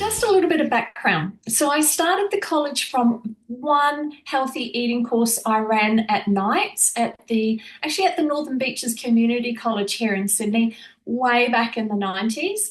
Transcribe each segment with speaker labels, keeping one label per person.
Speaker 1: just a little bit of background. So I started the college from one healthy eating course I ran at nights at the Northern Beaches Community College here in Sydney, way back in the 90s.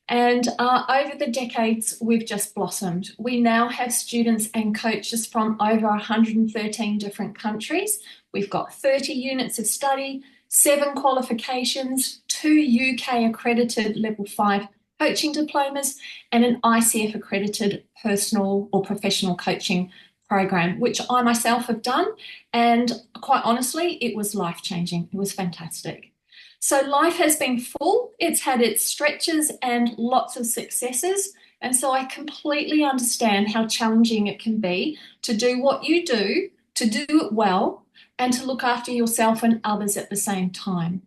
Speaker 1: And over the decades, we've just blossomed. We now have students and coaches from over 113 different countries. We've got 30 units of study, 7 qualifications, 2 UK accredited level 5 coaching diplomas, and an ICF accredited personal or professional coaching program, which I myself have done. And quite honestly, it was life-changing. It was fantastic. So life has been full. It's had its stretches and lots of successes. And so I completely understand how challenging it can be to do what you do, to do it well, and to look after yourself and others at the same time.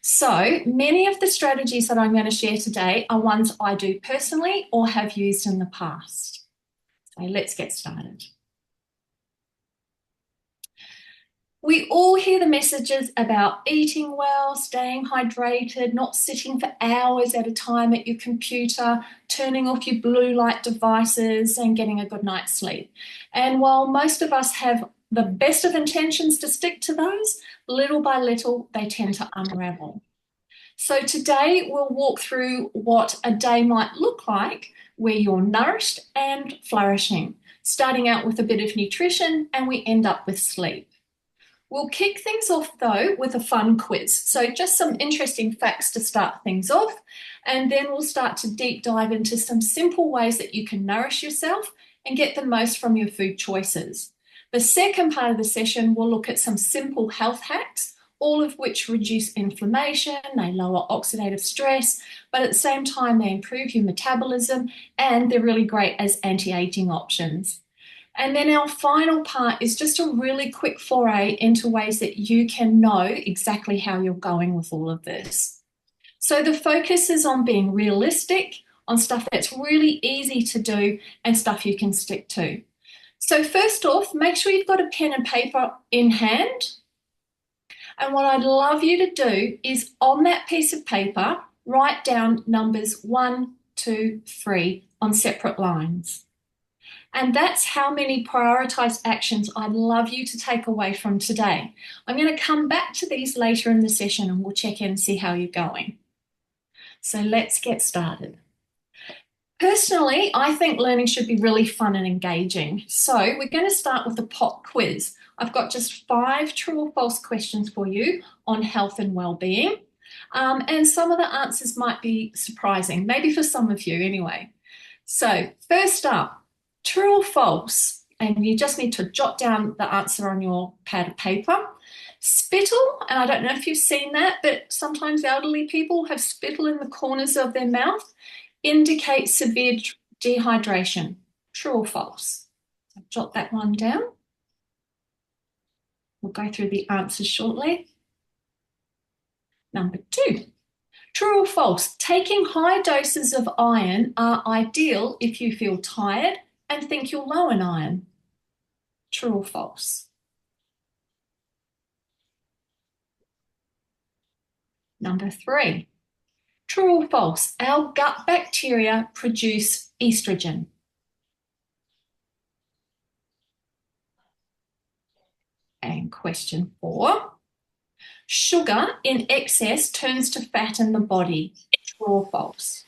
Speaker 1: So many of the strategies that I'm going to share today are ones I do personally or have used in the past. So let's get started. We all hear the messages about eating well, staying hydrated, not sitting for hours at a time at your computer, turning off your blue light devices, and getting a good night's sleep. And while most of us have the best of intentions to stick to those, little by little, they tend to unravel. So today we'll walk through what a day might look like where you're nourished and flourishing, starting out with a bit of nutrition and we end up with sleep. We'll kick things off though with a fun quiz. So just some interesting facts to start things off, and then we'll start to deep dive into some simple ways that you can nourish yourself and get the most from your food choices. The second part of the session, we'll look at some simple health hacks, all of which reduce inflammation, they lower oxidative stress, but at the same time, they improve your metabolism and they're really great as anti-aging options. And then our final part is just a really quick foray into ways that you can know exactly how you're going with all of this. So the focus is on being realistic, on stuff that's really easy to do and stuff you can stick to. So first off, make sure you've got a pen and paper in hand. And what I'd love you to do is on that piece of paper, write down numbers 1, 2, 3 on separate lines. And that's how many prioritized actions I'd love you to take away from today. I'm going to come back to these later in the session and we'll check in and see how you're going. So let's get started. Personally, I think learning should be really fun and engaging. So we're going to start with a pop quiz. I've got just 5 true or false questions for you on health and well-being. And some of the answers might be surprising, maybe for some of you anyway. So first up, true or false, and you just need to jot down the answer on your pad of paper. Spittle, and I don't know if you've seen that, but sometimes elderly people have spittle in the corners of their mouth, indicates severe dehydration. True or false? So jot that one down. We'll go through the answers shortly. Number 2. True or false? Taking high doses of iron are ideal if you feel tired and think you're low in iron. True or false? Number 3. True or false? Our gut bacteria produce estrogen. And question 4. Sugar in excess turns to fat in the body. True or false?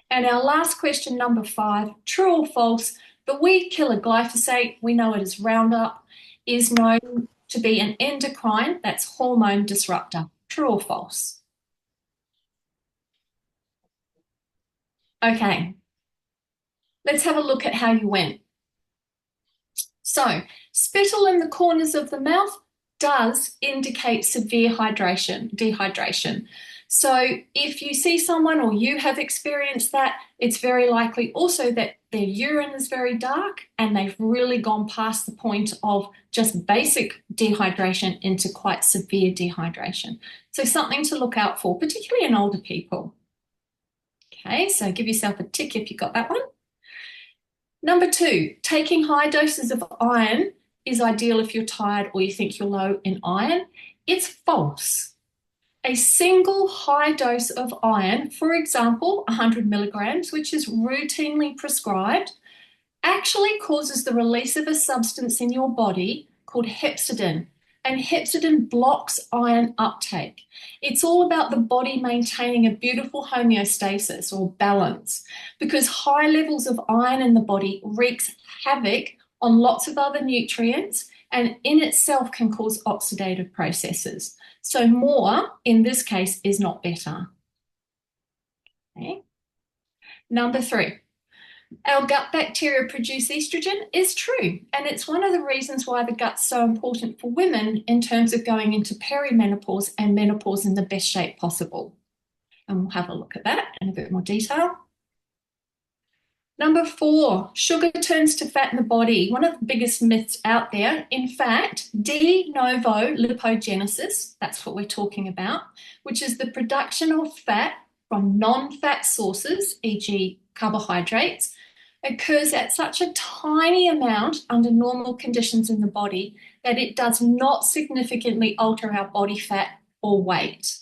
Speaker 1: And our last question, number 5, true or false, the weed killer glyphosate, we know it as Roundup, is known to be an endocrine, that's hormone disruptor. True or false? Okay, let's have a look at how you went. So, spittle in the corners of the mouth does indicate severe dehydration. So if you see someone or you have experienced that, it's very likely also that their urine is very dark and they've really gone past the point of just basic dehydration into quite severe dehydration. So something to look out for, particularly in older people. Okay, so give yourself a tick if you got that one. Number 2, taking high doses of iron is ideal if you're tired or you think you're low in iron. It's false. A single high dose of iron, for example, 100 milligrams, which is routinely prescribed, actually causes the release of a substance in your body called hepcidin. And hepcidin blocks iron uptake. It's all about the body maintaining a beautiful homeostasis or balance because high levels of iron in the body wreaks havoc on lots of other nutrients and in itself can cause oxidative processes. So more, in this case, is not better. Okay. Number 3. Our gut bacteria produce estrogen is true, and it's one of the reasons why the gut's so important for women in terms of going into perimenopause and menopause in the best shape possible. And we'll have a look at that in a bit more detail. Number 4, sugar turns to fat in the body. One of the biggest myths out there. In fact, de novo lipogenesis, that's what we're talking about, which is the production of fat from non-fat sources, e.g. carbohydrates, occurs at such a tiny amount under normal conditions in the body that it does not significantly alter our body fat or weight.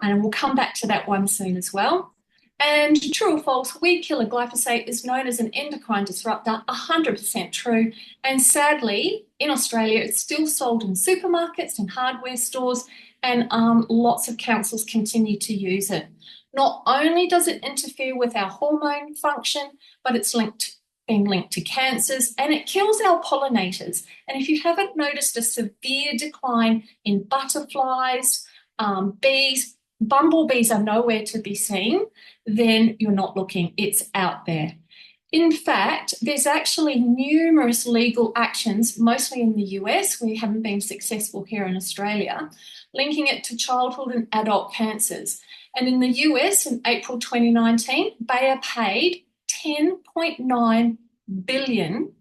Speaker 1: And we'll come back to that one soon as well. And true or false, weed killer glyphosate is known as an endocrine disruptor, 100% true. And sadly, in Australia, it's still sold in supermarkets and hardware stores, and lots of councils continue to use it. Not only does it interfere with our hormone function, but it's being linked to cancers, and it kills our pollinators. And if you haven't noticed a severe decline in butterflies, bees, bumblebees are nowhere to be seen, then you're not looking. It's out there. In fact, there's actually numerous legal actions, mostly in the US. We haven't been successful here in Australia, linking it to childhood and adult cancers. And in the US in April 2019, Bayer paid $10.9 billion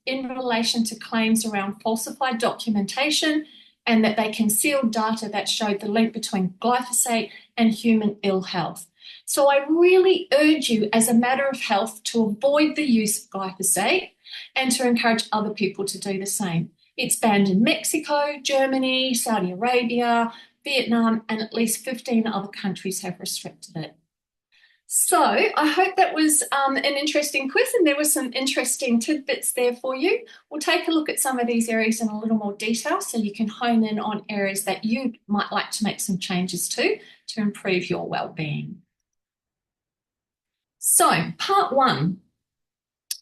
Speaker 1: in relation to claims around falsified documentation and that they concealed data that showed the link between glyphosate and human ill health. So I really urge you as a matter of health to avoid the use of glyphosate and to encourage other people to do the same. It's banned in Mexico, Germany, Saudi Arabia, Vietnam, and at least 15 other countries have restricted it. So I hope that was an interesting quiz and there were some interesting tidbits there for you. We'll take a look at some of these areas in a little more detail so you can hone in on areas that you might like to make some changes to improve your well-being. So part 1.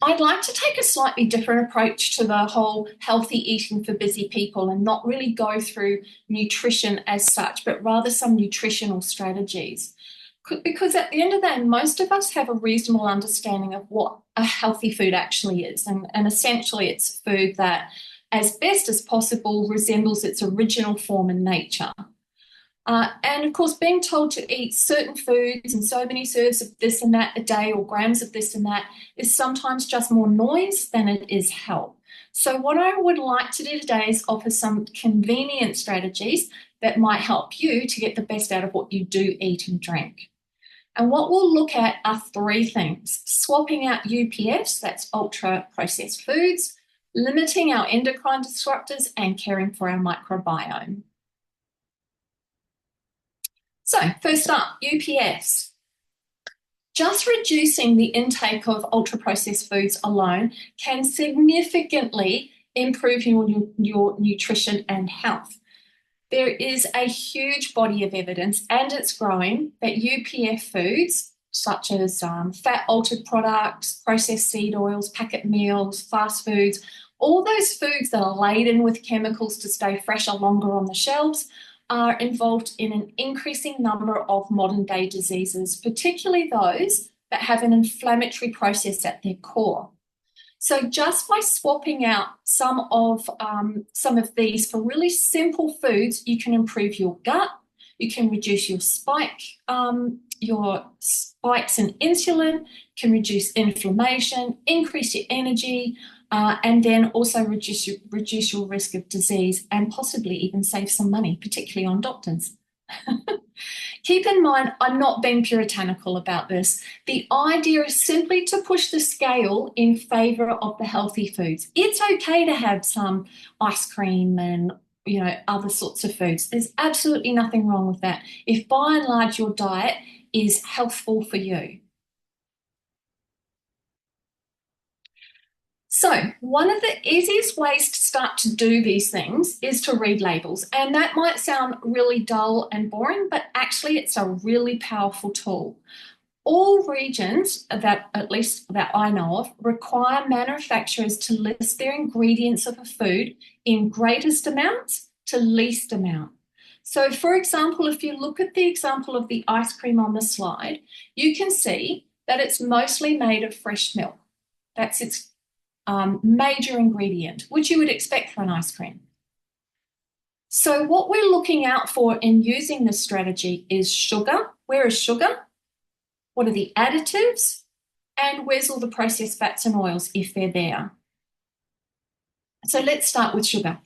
Speaker 1: I'd like to take a slightly different approach to the whole healthy eating for busy people and not really go through nutrition as such, but rather some nutritional strategies. Because at the end of the day, most of us have a reasonable understanding of what a healthy food actually is. And essentially, it's food that, as best as possible, resembles its original form in nature. And of course, being told to eat certain foods and so many serves of this and that a day or grams of this and that is sometimes just more noise than it is help. So what I would like to do today is offer some convenient strategies that might help you to get the best out of what you do eat and drink. And what we'll look at are 3 things: swapping out UPFs, that's ultra processed foods, limiting our endocrine disruptors, and caring for our microbiome. So first up, UPFs. Just reducing the intake of ultra-processed foods alone can significantly improve your nutrition and health. There is a huge body of evidence, and it's growing, that UPF foods, such as fat-altered products, processed seed oils, packet meals, fast foods, all those foods that are laden with chemicals to stay fresher longer on the shelves, are involved in an increasing number of modern-day diseases, particularly those that have an inflammatory process at their core. So just by swapping out some of these for really simple foods, you can improve your gut, you can reduce your spikes in insulin, can reduce inflammation, increase your energy, and then also reduce your risk of disease and possibly even save some money, particularly on doctors. Keep in mind, I'm not being puritanical about this. The idea is simply to push the scale in favour of the healthy foods. It's okay to have some ice cream and other sorts of foods. There's absolutely nothing wrong with that if by and large your diet is healthful for you. So, one of the easiest ways to start to do these things is to read labels. And that might sound really dull and boring, but actually, it's a really powerful tool. All regions that, at least that I know of, require manufacturers to list their ingredients of a food in greatest amounts to least amount. So, for example, if you look at the example of the ice cream on the slide, you can see that it's mostly made of fresh milk. That's its major ingredient, which you would expect for an ice cream. So, what we're looking out for in using this strategy is sugar. Where is sugar? What are the additives? And where's all the processed fats and oils if they're there? So let's start with sugar.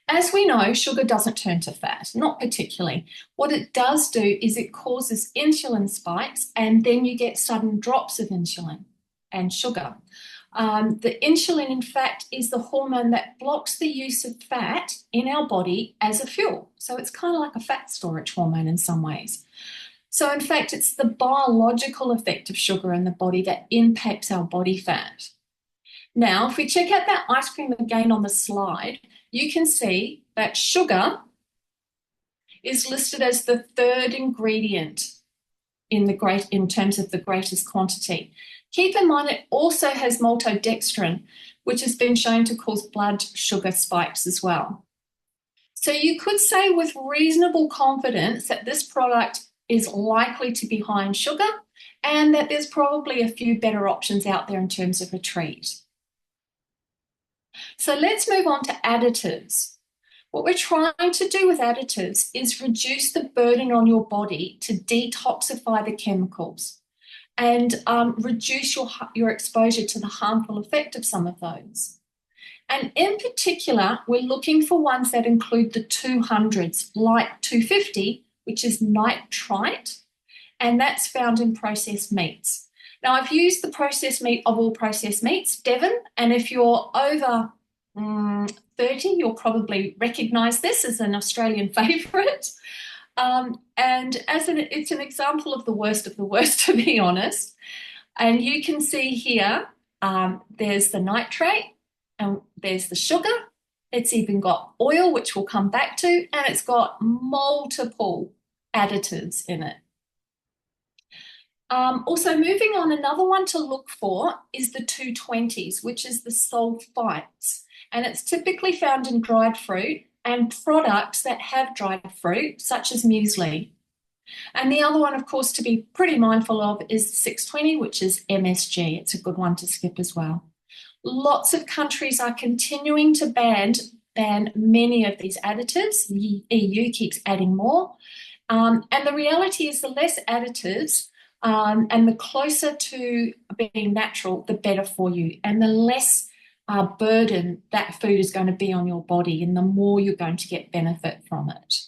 Speaker 1: As we know, sugar doesn't turn to fat, not particularly. What it does do is it causes insulin spikes, and then you get sudden drops of insulin and sugar. The insulin, in fact, is the hormone that blocks the use of fat in our body as a fuel. So it's kind of like a fat storage hormone in some ways. So, in fact, it's the biological effect of sugar in the body that impacts our body fat. Now, if we check out that ice cream again on the slide, you can see that sugar is listed as the third ingredient in terms of the greatest quantity. Keep in mind it also has maltodextrin, which has been shown to cause blood sugar spikes as well. So you could say with reasonable confidence that this product is likely to be high in sugar and that there's probably a few better options out there in terms of a treat. So let's move on to additives. What we're trying to do with additives is reduce the burden on your body to detoxify the chemicals and reduce your exposure to the harmful effect of some of those. And in particular, we're looking for ones that include the 200s, like 250, which is nitrite, and that's found in processed meats. Now, I've used the processed meat of all processed meats, Devon, and if you're over 30, you'll probably recognise this as an Australian favourite. And it's an example of the worst, to be honest. And you can see here, there's the nitrate, and there's the sugar. It's even got oil, which we'll come back to, and it's got multiple additives in it. Also, moving on, another one to look for is the 220s, which is the sulfites. And it's typically found in dried fruit and products that have dried fruit, such as muesli. And the other one, of course, to be pretty mindful of is 620, which is MSG. It's a good one to skip as well. Lots of countries are continuing to ban many of these additives. The EU keeps adding more. And the reality is the less additives and the closer to being natural, the better for you. And the less burden that food is going to be on your body and the more you're going to get benefit from it.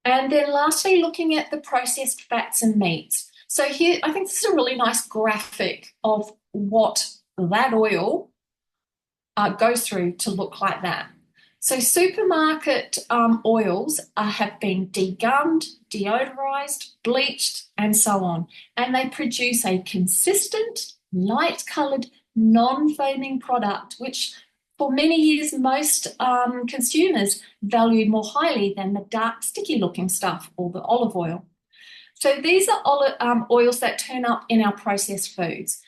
Speaker 1: And then lastly, looking at the processed fats and meats. So here, I think this is a really nice graphic of what that oil goes through to look like that. So supermarket oils have been degummed, deodorized, bleached, and so on. And they produce a consistent, light-colored, non-foaming product, which for many years most consumers valued more highly than the dark, sticky-looking stuff or the olive oil. So these are oils that turn up in our processed foods.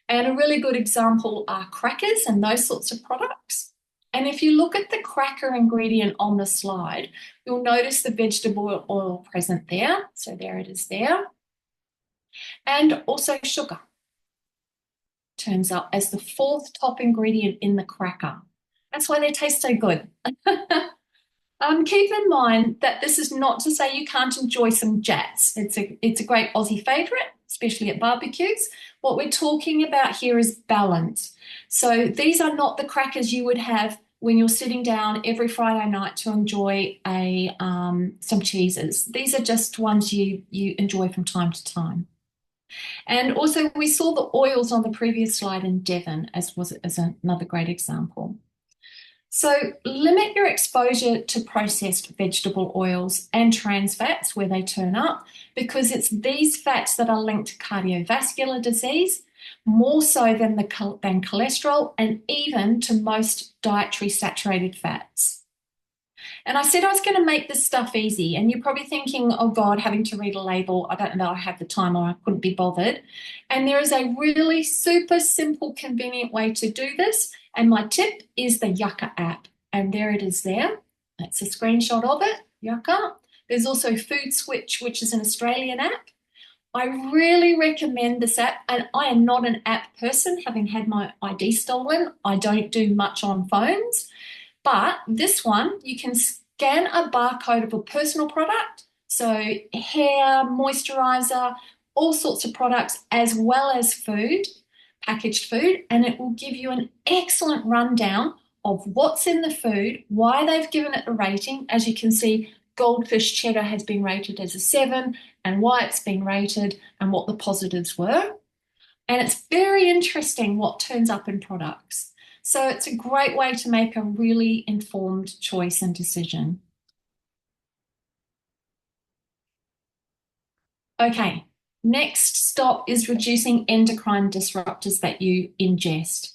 Speaker 1: And a really good example are crackers and those sorts of products. And if you look at the cracker ingredient on the slide, you'll notice the vegetable oil present there. So there it is there. And also sugar turns up as the fourth top ingredient in the cracker. That's why they taste so good. Keep in mind that this is not to say you can't enjoy some jats. It's a great Aussie favourite, especially at barbecues. What we're talking about here is balance. So these are not the crackers you would have when you're sitting down every Friday night to enjoy some cheeses. These are just ones you enjoy from time to time. And also we saw the oils on the previous slide in Devon as another great example. So limit your exposure to processed vegetable oils and trans fats where they turn up, because it's these fats that are linked to cardiovascular disease more so than than cholesterol and even to most dietary saturated fats. And I said I was going to make this stuff easy, and you're probably thinking, oh God, having to read a label, I don't know, I have the time or I couldn't be bothered. And there is a really super simple, convenient way to do this. And my tip is the Yucca app. And there it is there. That's a screenshot of it, Yucca. There's also Food Switch, which is an Australian app. I really recommend this app, and I am not an app person, having had my ID stolen. I don't do much on phones. But this one, you can scan a barcode of a personal product, so hair, moisturizer, all sorts of products, as well as food, packaged food, and it will give you an excellent rundown of what's in the food, why they've given it a rating. As you can see, goldfish cheddar has been rated as a 7, and why it's been rated and what the positives were. And it's very interesting what turns up in products. So it's a great way to make a really informed choice and decision. Okay, next stop is reducing endocrine disruptors that you ingest.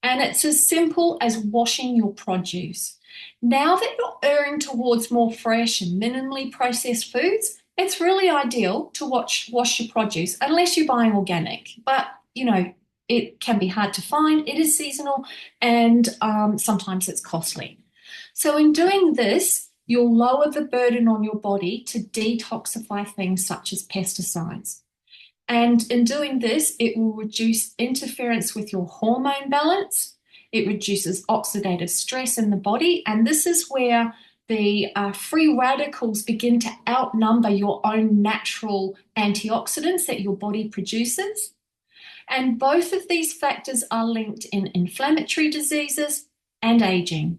Speaker 1: And it's as simple as washing your produce. Now that you're erring towards more fresh and minimally processed foods, it's really ideal to wash your produce, unless you're buying organic. But, it can be hard to find, it is seasonal, and sometimes it's costly. So, in doing this, you'll lower the burden on your body to detoxify things such as pesticides. And in doing this, it will reduce interference with your hormone balance. It reduces oxidative stress in the body. And this is where the free radicals begin to outnumber your own natural antioxidants that your body produces. And both of these factors are linked in inflammatory diseases and aging.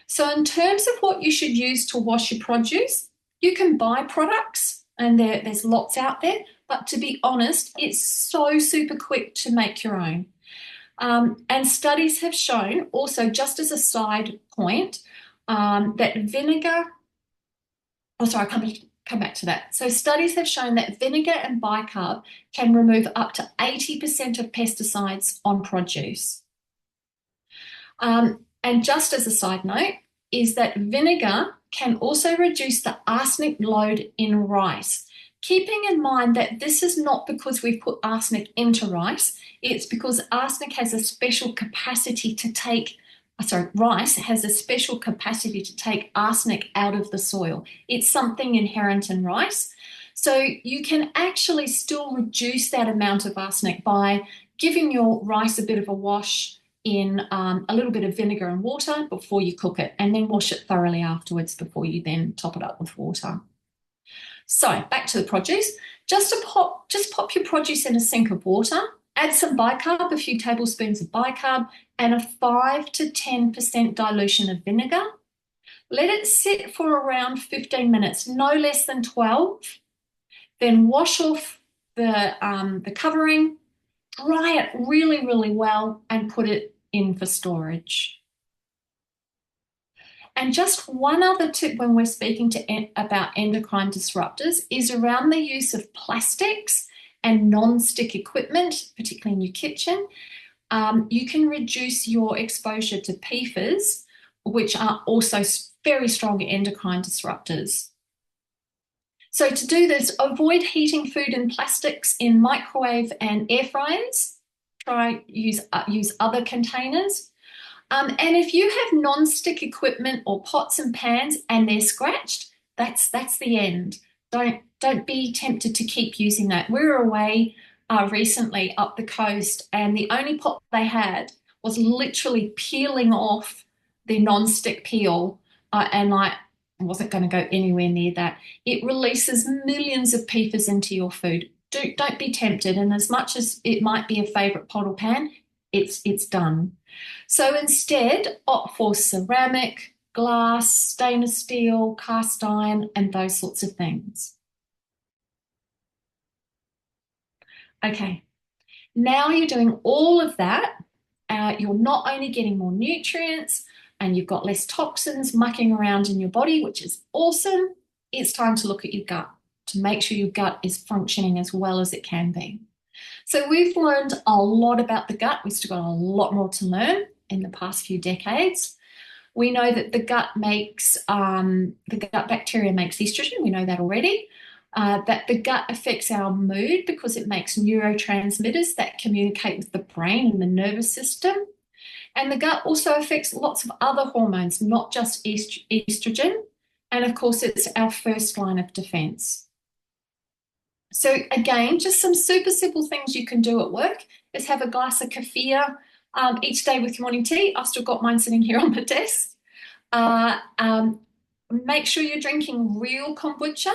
Speaker 1: So, in terms of what you should use to wash your produce, you can buy products, and there's lots out there. But to be honest, it's so super quick to make your own. And studies have shown, also, just as a side point, that vinegar, oh, sorry, come back to that. So, studies have shown that vinegar and bicarb can remove up to 80% of pesticides on produce. And just as a side note, is that vinegar can also reduce the arsenic load in rice. Keeping in mind that this is not because we've put arsenic into rice, it's because arsenic has a special capacity to take, rice has a special capacity to take arsenic out of the soil. It's something inherent in rice. So you can actually still reduce that amount of arsenic by giving your rice a bit of a wash in a little bit of vinegar and water before you cook it, and then wash it thoroughly afterwards before you then top it up with water. So back to the produce. Just pop your produce in a sink of water, add some bicarb, a few tablespoons of bicarb, and a 5 to 10% dilution of vinegar. Let it sit for around 15 minutes, no less than 12. Then wash off the covering, dry it really, really well, and put it in for storage. And just one other tip when we're speaking about endocrine disruptors is around the use of plastics and non-stick equipment, particularly in your kitchen. You can reduce your exposure to PFAS, which are also very strong endocrine disruptors. So to do this, avoid heating food in plastics in microwave and air fryers. Try use other containers. And if you have non-stick equipment or pots and pans and they're scratched, that's the end. Don't be tempted to keep using that. We were away recently up the coast, and the only pot they had was literally peeling off the non-stick peel, and I wasn't going to go anywhere near that. It releases millions of PFAS into your food. Don't be tempted. And as much as it might be a favorite pot or pan, it's done. So instead, opt for ceramic, glass, stainless steel, cast iron, and those sorts of things. Okay, now you're doing all of that. you're not only getting more nutrients and you've got less toxins mucking around in your body, which is awesome. It's time to look at your gut to make sure your gut is functioning as well as it can be. So we've learned a lot about the gut. We've still got a lot more to learn in the past few decades. We know that the gut bacteria makes estrogen. We know that already. That the gut affects our mood because it makes neurotransmitters that communicate with the brain and the nervous system. And the gut also affects lots of other hormones, not just estrogen. And of course, it's our first line of defense. So again, just some super simple things you can do at work is have a glass of kefir each day with your morning tea. I've still got mine sitting here on the desk. Uh, um, Make sure you're drinking real kombucha.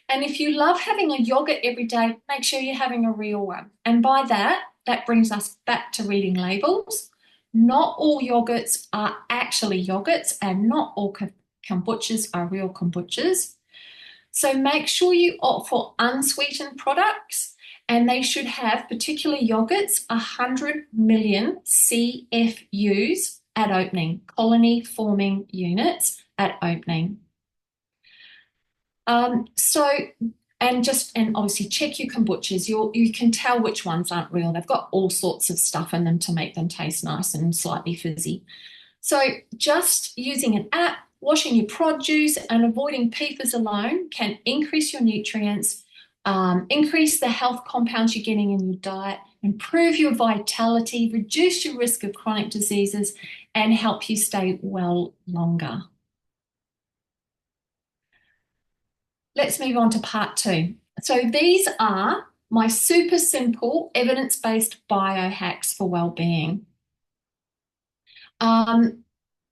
Speaker 1: And if you love having a yogurt every day, make sure you're having a real one. And by that, that brings us back to reading labels. Not all yogurts are actually yogurts, and not all kombuchas are real kombuchas. So make sure you opt for unsweetened products, and they should have, particularly yogurts, 100 million CFUs at opening, colony forming units at opening. And obviously check your kombuchas. You can tell which ones aren't real. They've got all sorts of stuff in them to make them taste nice and slightly fizzy. So just using an app, washing your produce, and avoiding PFAS alone can increase your nutrients, increase the health compounds you're getting in your diet, improve your vitality, reduce your risk of chronic diseases, and help you stay well longer. Let's move on to part 2. So these are my super simple evidence-based biohacks for well-being. And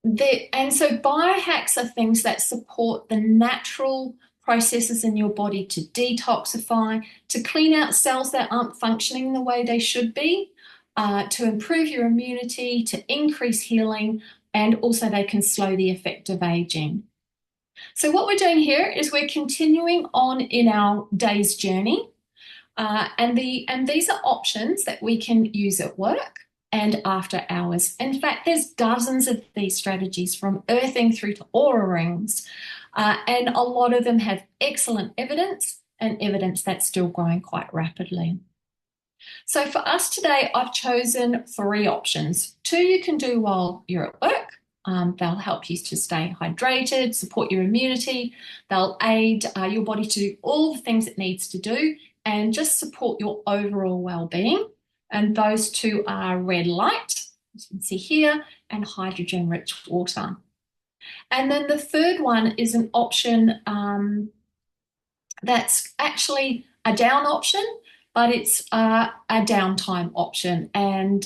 Speaker 1: so biohacks are things that support the natural processes in your body to detoxify, to clean out cells that aren't functioning the way they should be, to improve your immunity, to increase healing, and also they can slow the effect of aging. So what we're doing here is we're continuing on in our day's journey, and these are options that we can use at work and after hours. In fact, there's dozens of these strategies from earthing through to aura rings, and a lot of them have excellent evidence and evidence that's still growing quite rapidly. So for us today, I've chosen 3 options. 2 you can do while you're at work. They'll help you to stay hydrated, support your immunity. They'll aid your body to do all the things it needs to do and just support your overall well-being. And those 2 are red light, as you can see here, and hydrogen-rich water. And then the 3rd one is an option that's actually a down option, but it's a downtime option, and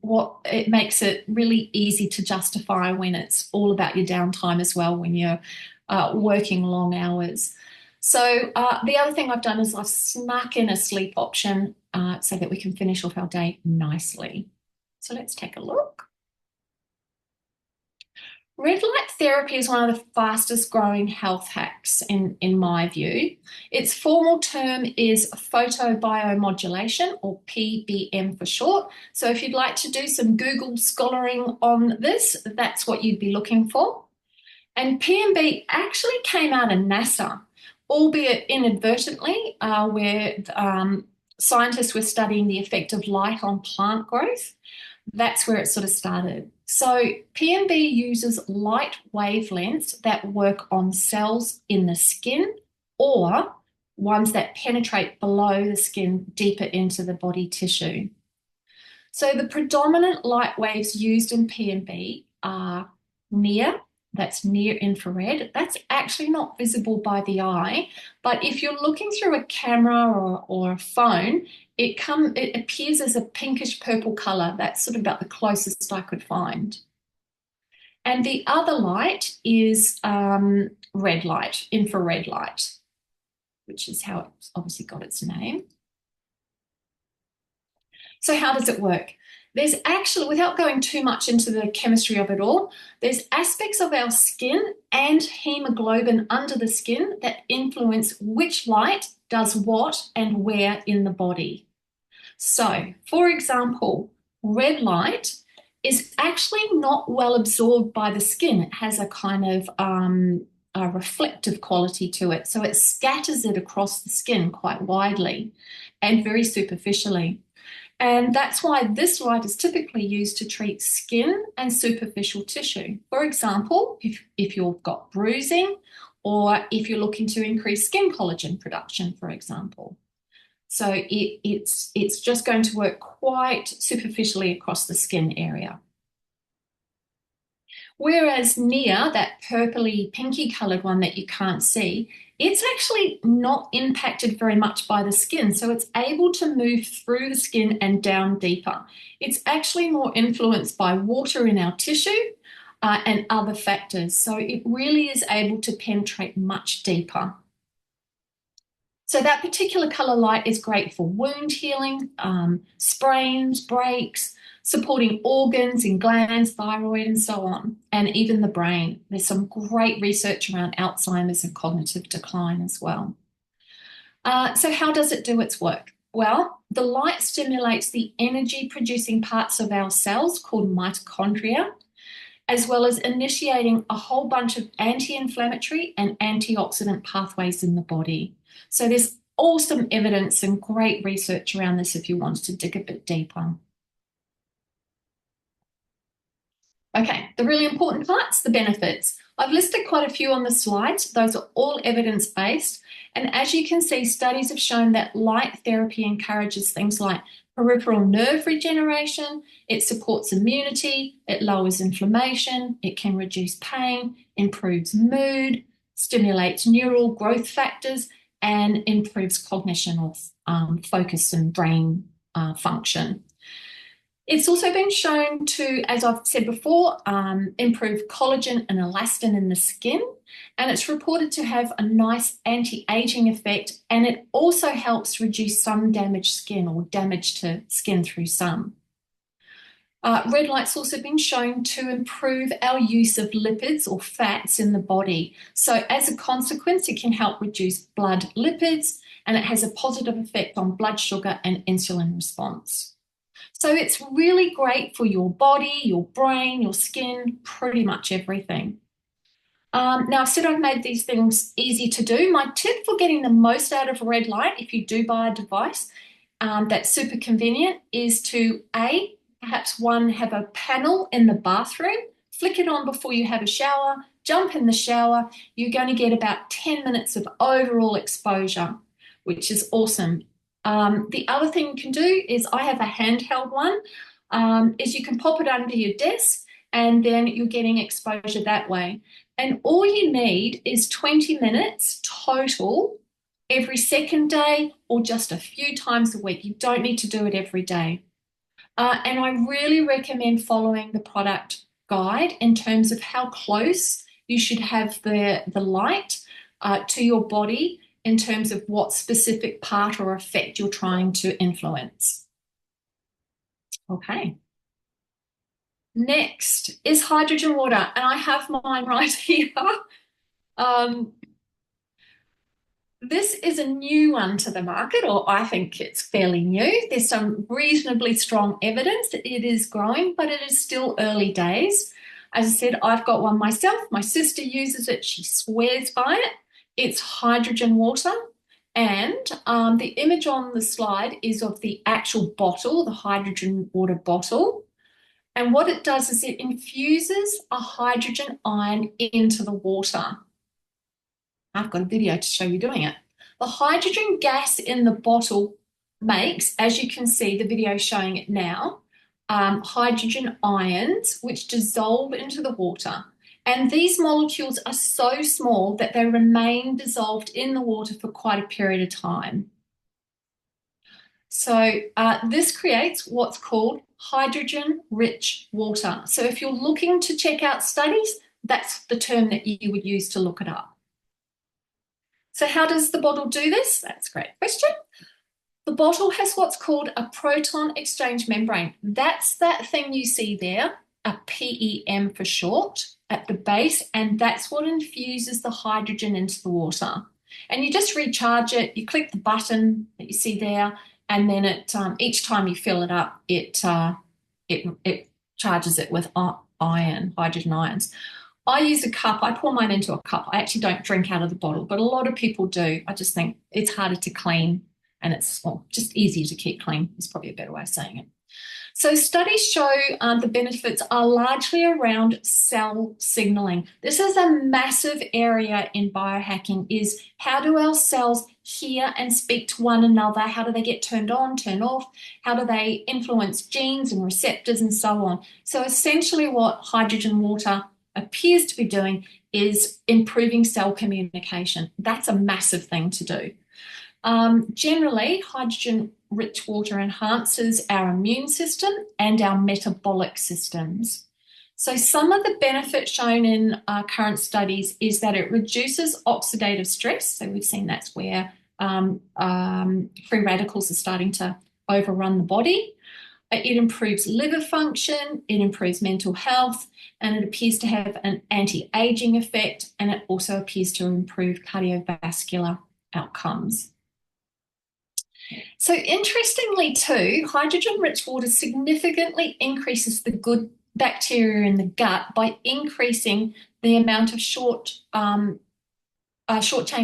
Speaker 1: what it makes it really easy to justify when it's all about your downtime as well, when you're working long hours. So the other thing I've done is I've snuck in a sleep option so that we can finish off our day nicely. So let's take a look. Red light therapy is one of the fastest growing health hacks in my view. Its formal term is photobiomodulation, or PBM for short. So if you'd like to do some Google scholaring on this, that's what you'd be looking for. And PMB actually came out of NASA, albeit inadvertently, where scientists were studying the effect of light on plant growth. That's where it sort of started. So PMB uses light wavelengths that work on cells in the skin or ones that penetrate below the skin deeper into the body tissue. So the predominant light waves used in PMB are near, that's near infrared. That's actually not visible by the eye, but if you're looking through a camera or a phone, it appears as a pinkish purple color. That's sort of about the closest I could find. And the other light is red light, infrared light, which is how it's obviously got its name. So how does it work? There's actually, without going too much into the chemistry of it all, there's aspects of our skin and hemoglobin under the skin that influence which light does what and where in the body. So, for example, Red light is actually not well absorbed by the skin. It has a kind of a reflective quality to it. So it scatters it across the skin quite widely and very superficially. And that's why this light is typically used to treat skin and superficial tissue. For example, if you've got bruising or if you're looking to increase skin collagen production, for example. So it's just going to work quite superficially across the skin area. Whereas near, that purpley pinky coloured one that you can't see, it's actually not impacted very much by the skin. So it's able to move through the skin and down deeper. It's actually more influenced by water in our tissue and other factors. So it really is able to penetrate much deeper. So that particular colour light is great for wound healing, sprains, breaks, supporting organs and glands, thyroid, and so on, and even the brain. There's some great research around Alzheimer's and cognitive decline as well. So how does it do its work? Well, the light stimulates the energy-producing parts of our cells called mitochondria, as well as initiating a whole bunch of anti-inflammatory and antioxidant pathways in the body. So there's awesome evidence and great research around this if you want to dig a bit deeper. Okay, the really important parts, the benefits. I've listed quite a few on the slides. Those are all evidence-based. And as you can see, studies have shown that light therapy encourages things like peripheral nerve regeneration, it supports immunity, it lowers inflammation, it can reduce pain, improves mood, stimulates neural growth factors, and improves cognition or focus and brain function. It's also been shown to, as I've said before, improve collagen and elastin in the skin, and it's reported to have a nice anti-aging effect, and it also helps reduce sun-damaged skin or damage to skin through sun. Red light's also been shown to improve our use of lipids or fats in the body. So as a consequence, it can help reduce blood lipids, and it has a positive effect on blood sugar and insulin response. So it's really great for your body, your brain, your skin, pretty much everything. Now, I've said I've made these things easy to do. My tip for getting the most out of red light, if you do buy a device that's super convenient, is to perhaps have a panel in the bathroom, flick it on before you have a shower, jump in the shower. You're going to get about 10 minutes of overall exposure, which is awesome. The other thing you can do is I have a handheld one, is you can pop it under your desk and then you're getting exposure that way. And all you need is 20 minutes total every second day or just a few times a week. You don't need to do it every day. And I really recommend following the product guide in terms of how close you should have the light to your body in terms of what specific part or effect you're trying to influence. Okay. Next is hydrogen water, and I have mine right here. This is a new one to the market, or I think it's fairly new. There's some reasonably strong evidence that it is growing, but it is still early days. As I said, I've got one myself. My sister uses it. She swears by it. It's hydrogen water. And the image on the slide is of the actual bottle, the hydrogen water bottle. And what it does is it infuses a hydrogen ion into the water. I've got a video to show you doing it. The hydrogen gas in the bottle makes, as you can see, the video showing it now, hydrogen ions which dissolve into the water. And these molecules are so small that they remain dissolved in the water for quite a period of time. So this creates what's called hydrogen-rich water. So if you're looking to check out studies, that's the term that you would use to look it up. So how does the bottle do this? That's a great question. The bottle has what's called a proton exchange membrane. That's that thing you see there, a PEM for short, at the base, and that's what infuses the hydrogen into the water. And you just recharge it, you click the button that you see there, and then it each time you fill it up, it it charges it with iron, hydrogen ions. I use a cup. I pour mine into a cup. I actually don't drink out of the bottle, but a lot of people do. I just think it's harder to clean and it's just easier to keep clean is probably a better way of saying it. So studies show the benefits are largely around cell signaling. This is a massive area in biohacking is how do our cells hear and speak to one another? How do they get turned on, turned off? How do they influence genes and receptors and so on? So essentially what hydrogen water appears to be doing is improving cell communication. That's a massive thing to do. Generally, hydrogen-rich water enhances our immune system and our metabolic systems. So some of the benefits shown in current studies is that it reduces oxidative stress. So we've seen that's where free radicals are starting to overrun the body. It improves liver function, it improves mental health, and it appears to have an anti-aging effect, and it also appears to improve cardiovascular outcomes. So interestingly too, hydrogen-rich water significantly increases the good bacteria in the gut by increasing the amount of short-chain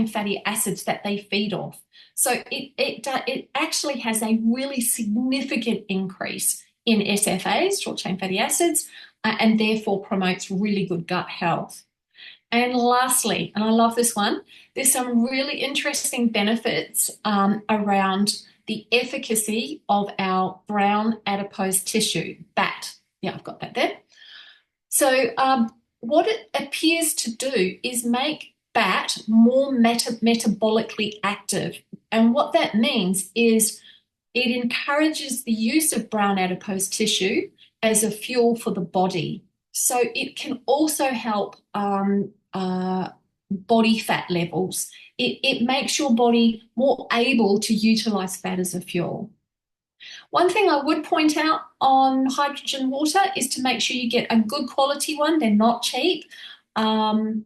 Speaker 1: fatty acids that they feed off. So it actually has a really significant increase in SFAs, short-chain fatty acids, and therefore promotes really good gut health. And lastly, and I love this one, there's some really interesting benefits around the efficacy of our brown adipose tissue, BAT. Yeah, I've got that there. So what it appears to do is make BAT more metabolically active. And what that means is it encourages the use of brown adipose tissue as a fuel for the body. So it can also help body fat levels. It makes your body more able to utilize fat as a fuel. One thing I would point out on hydrogen water is to make sure you get a good quality one. They're not cheap. There's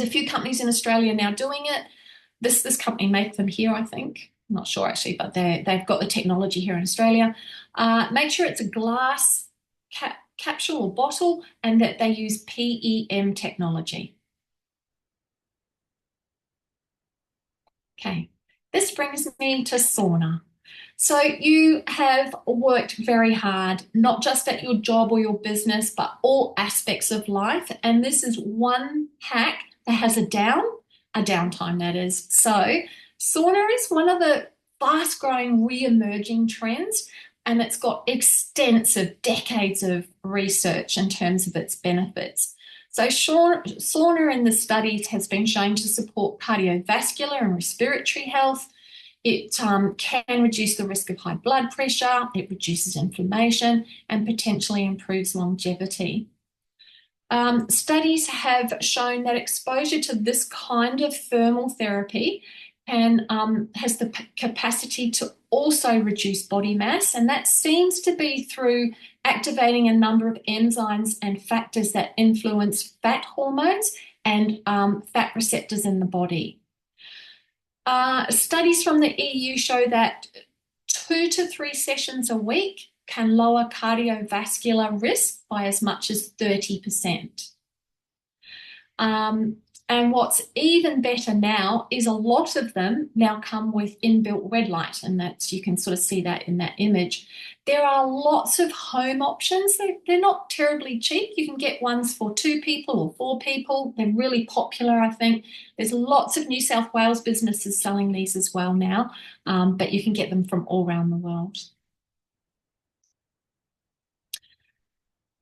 Speaker 1: a few companies in Australia now doing it. This company makes them here, I think. I'm not sure actually, but they've got the technology here in Australia. Make sure it's a glass capsule or bottle and that they use PEM technology. Okay, this brings me to sauna. So you have worked very hard, not just at your job or your business, but all aspects of life. And this is one hack that has a downtime that is. So sauna is one of the fast growing re-emerging trends, and it's got extensive decades of research in terms of its benefits. So sauna in the studies has been shown to support cardiovascular and respiratory health. It can reduce the risk of high blood pressure, it reduces inflammation, and potentially improves longevity. Studies have shown that exposure to this kind of thermal therapy has the capacity to also reduce body mass, and that seems to be through activating a number of enzymes and factors that influence fat hormones and fat receptors in the body. Studies from the EU show that 2 to 3 sessions a week can lower cardiovascular risk by as much as 30%. And what's even better now is a lot of them now come with inbuilt red light, and that's, you can sort of see that in that image. There are lots of home options. They're not terribly cheap. You can get ones for 2 people or 4 people. They're really popular, I think. There's lots of New South Wales businesses selling these as well now, but you can get them from all around the world.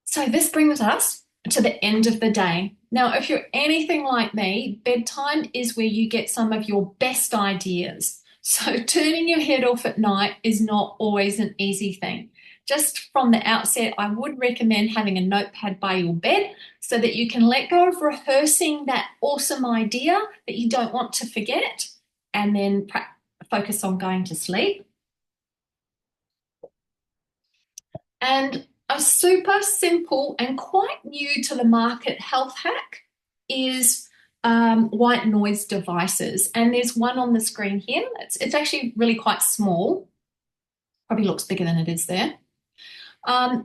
Speaker 1: So this brings us to the end of the day. Now, if you're anything like me, bedtime is where you get some of your best ideas. So turning your head off at night is not always an easy thing. Just from the outset, I would recommend having a notepad by your bed so that you can let go of rehearsing that awesome idea that you don't want to forget and then focus on going to sleep. And a super simple and quite new to the market health hack is white noise devices. And there's one on the screen here. It's actually really quite small. Probably looks bigger than it is there.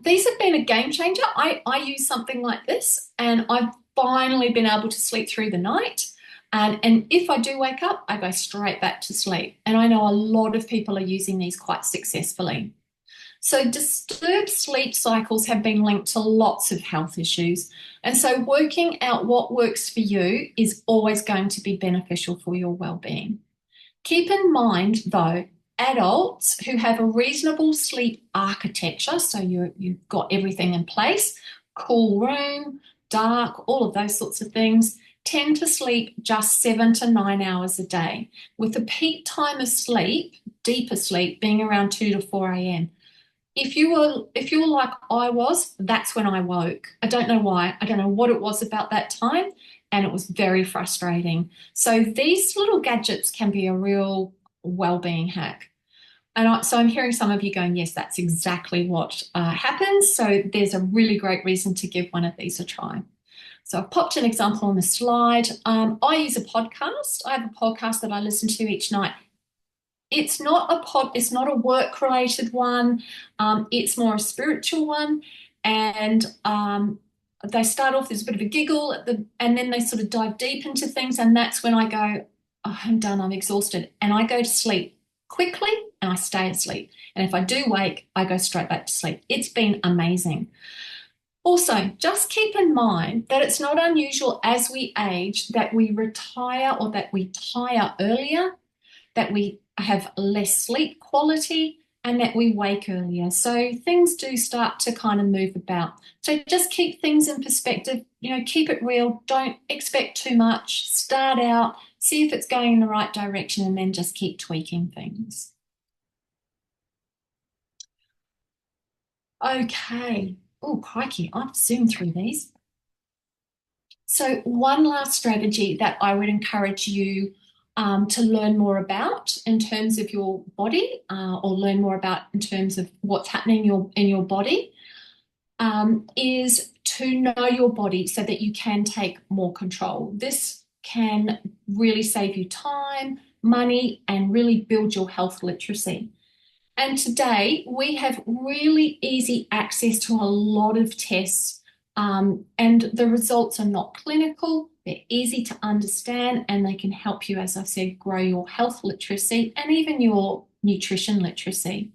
Speaker 1: These have been a game changer. I use something like this and I've finally been able to sleep through the night. And if I do wake up, I go straight back to sleep. And I know a lot of people are using these quite successfully. So, disturbed sleep cycles have been linked to lots of health issues. And so, working out what works for you is always going to be beneficial for your well-being. Keep in mind, though, adults who have a reasonable sleep architecture, so you've got everything in place, cool room, dark, all of those sorts of things, tend to sleep just 7 to 9 hours a day, with the peak time of sleep, deeper sleep, being around 2 to 4 a.m. If you were like I was, that's when I woke. I don't know why. I don't know what it was about that time, and it was very frustrating. So these little gadgets can be a real well-being hack. So I'm hearing some of you going, yes, that's exactly what happens. So there's a really great reason to give one of these a try. So I've popped an example on the slide. I use a podcast. I have a podcast that I listen to each night. It's not a work related one. It's more a spiritual one. And they start off, there's a bit of a giggle and then they sort of dive deep into things. And that's when I go, oh, I'm done, I'm exhausted. And I go to sleep quickly and I stay asleep. And if I do wake, I go straight back to sleep. It's been amazing. Also, just keep in mind that it's not unusual as we age that we retire or that we tire earlier, that we have less sleep quality, and that we wake earlier. So things do start to kind of move about. So just keep things in perspective, keep it real. Don't expect too much. Start out, see if it's going in the right direction, and then just keep tweaking things. Okay. Oh, crikey, I've zoomed through these. So one last strategy that I would encourage you to learn more about in terms of your body, or learn more about in terms of what's happening in your body, is to know your body so that you can take more control. This can really save you time, money, and really build your health literacy. And today we have really easy access to a lot of tests, and the results are not clinical. They're easy to understand and they can help you, as I said, grow your health literacy and even your nutrition literacy.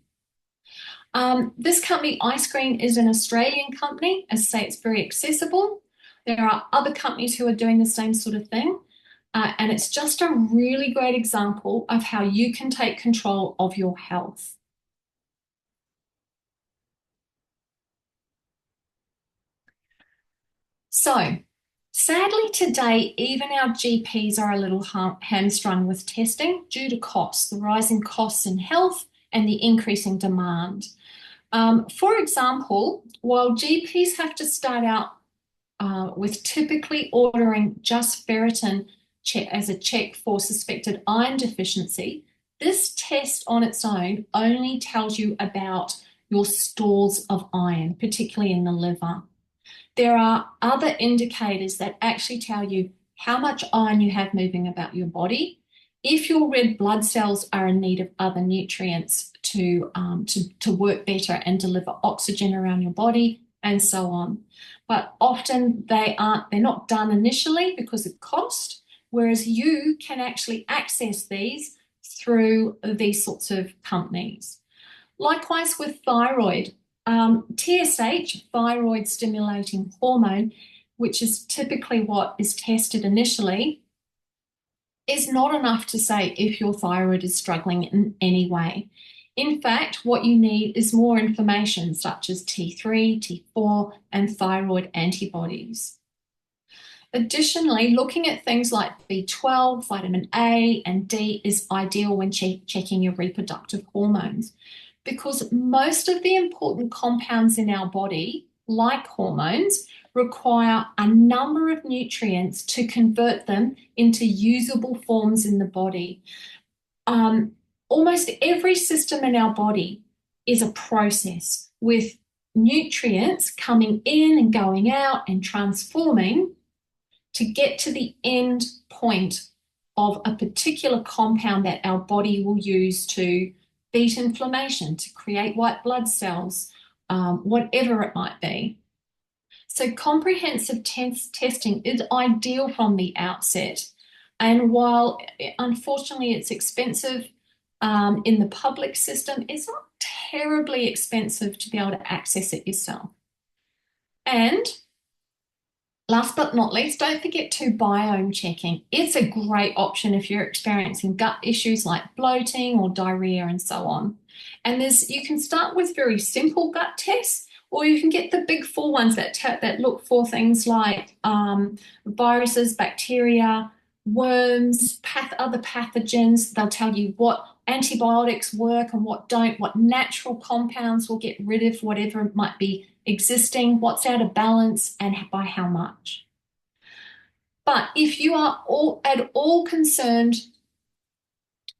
Speaker 1: This company, iScreen, is an Australian company. As I say, it's very accessible. There are other companies who are doing the same sort of thing. And it's just a really great example of how you can take control of your health. So, sadly, today, even our GPs are a little hamstrung with testing due to costs, the rising costs in health and the increasing demand. For example, while GPs have to start out with typically ordering just ferritin as a check for suspected iron deficiency, this test on its own only tells you about your stores of iron, particularly in the liver. There are other indicators that actually tell you how much iron you have moving about your body, if your red blood cells are in need of other nutrients to work better and deliver oxygen around your body, and so on. But often they're not done initially because of cost, whereas you can actually access these through these sorts of companies. Likewise with thyroid. TSH, thyroid stimulating hormone, which is typically what is tested initially, is not enough to say if your thyroid is struggling in any way. In fact, what you need is more information such as T3, T4, and thyroid antibodies. Additionally, looking at things like B12, vitamin A, and D is ideal when checking your reproductive hormones, because most of the important compounds in our body, like hormones, require a number of nutrients to convert them into usable forms in the body. Almost every system in our body is a process with nutrients coming in and going out and transforming to get to the end point of a particular compound that our body will use to beat inflammation, to create white blood cells, whatever it might be. So comprehensive testing is ideal from the outset. And while unfortunately it's expensive in the public system, it's not terribly expensive to be able to access it yourself. And last but not least, don't forget to biome checking. It's a great option if you're experiencing gut issues like bloating or diarrhea and so on. And you can start with very simple gut tests, or you can get the big four ones that look for things like viruses, bacteria, worms, other pathogens. They'll tell you what antibiotics work and what don't, what natural compounds will get rid of whatever might be existing, what's out of balance, and by how much. But if you are at all concerned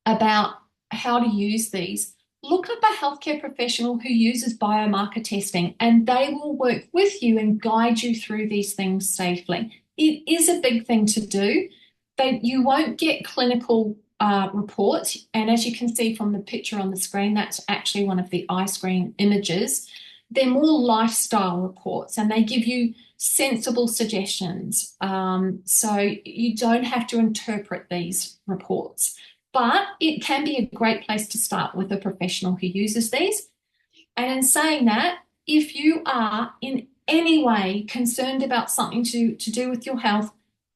Speaker 1: about how to use these, look up a healthcare professional who uses biomarker testing, and they will work with you and guide you through these things safely. It is a big thing to do. You won't get clinical reports, and as you can see from the picture on the screen, that's actually one of the eye screen images. They're more lifestyle reports, and they give you sensible suggestions. So you don't have to interpret these reports, but it can be a great place to start with a professional who uses these. And in saying that, if you are in any way concerned about something to do with your health,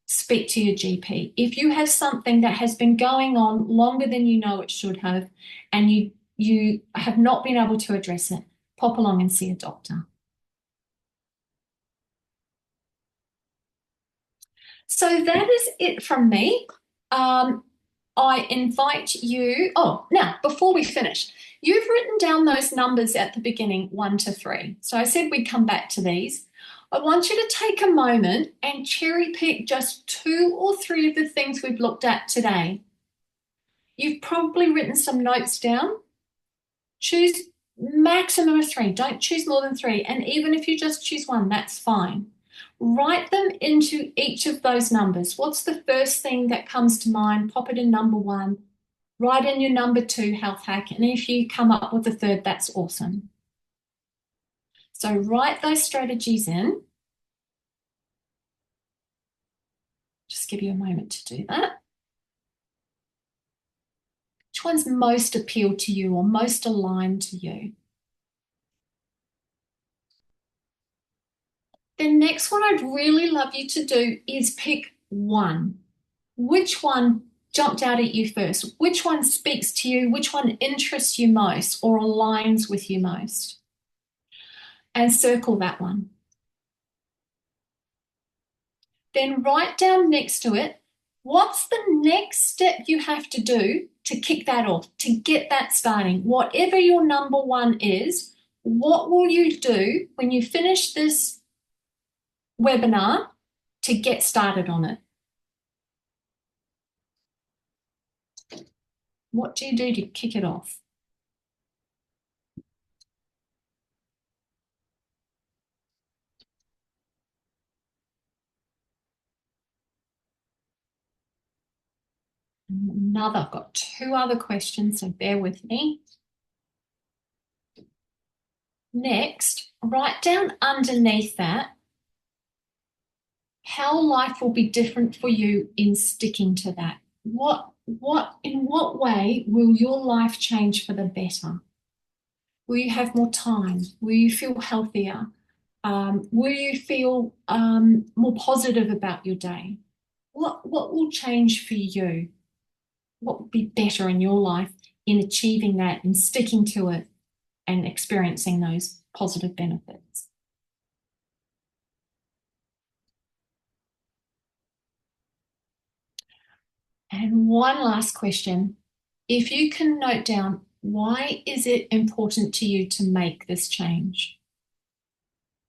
Speaker 1: speak to your GP. If you have something that has been going on longer than you know it should have, and you have not been able to address it, pop along and see a doctor. So that is it from me. I invite you, now before we finish, you've written down those numbers at the beginning, 1 to 3. So I said we'd come back to these. I want you to take a moment and cherry pick just 2 or 3 of the things we've looked at today. You've probably written some notes down. Choose maximum of 3. Don't choose more than 3. And even if you just choose 1, that's fine. Write them into each of those numbers. What's the first thing that comes to mind? Pop it in number 1. Write in your number 2 health hack. And if you come up with a third, that's awesome. So write those strategies in. Just give you a moment to do that. Which one's most appealed to you or most aligned to you? The next one I'd really love you to do is pick one. Which one jumped out at you first? Which one speaks to you? Which one interests you most or aligns with you most? And circle that one. Then write down next to it, what's the next step you have to do to kick that off, to get that starting? Whatever your number 1 is, what will you do when you finish this webinar to get started on it? What do you do to kick it off? I've got 2 other questions, so bear with me. Next, write down underneath that how life will be different for you in sticking to that. In what way will your life change for the better? Will you have more time? Will you feel healthier? Will you feel more positive about your day? What will change for you? What would be better in your life in achieving that and sticking to it and experiencing those positive benefits? And one last question. If you can note down, why is it important to you to make this change?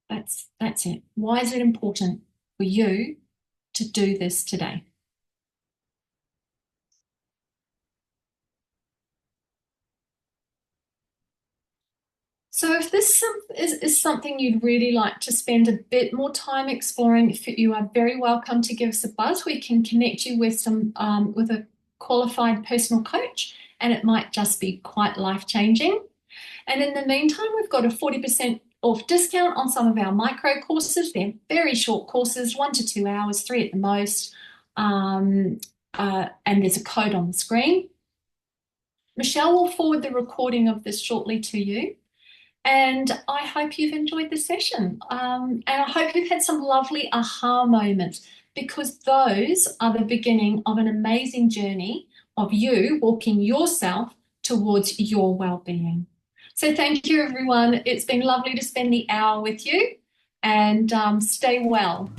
Speaker 1: That's it. Why is it important for you to do this today? So if this is something you'd really like to spend a bit more time exploring, you are very welcome to give us a buzz. We can connect you with with a qualified personal coach, and it might just be quite life-changing. And in the meantime, we've got a 40% off discount on some of our micro courses. They're very short courses, 1 to 2 hours, three at the most. Um, and there's a code on the screen. Michelle will forward the recording of this shortly to you. And I hope you've enjoyed the session. And I hope you've had some lovely aha moments because those are the beginning of an amazing journey of you walking yourself towards your well-being. So thank you, everyone. It's been lovely to spend the hour with you and stay well.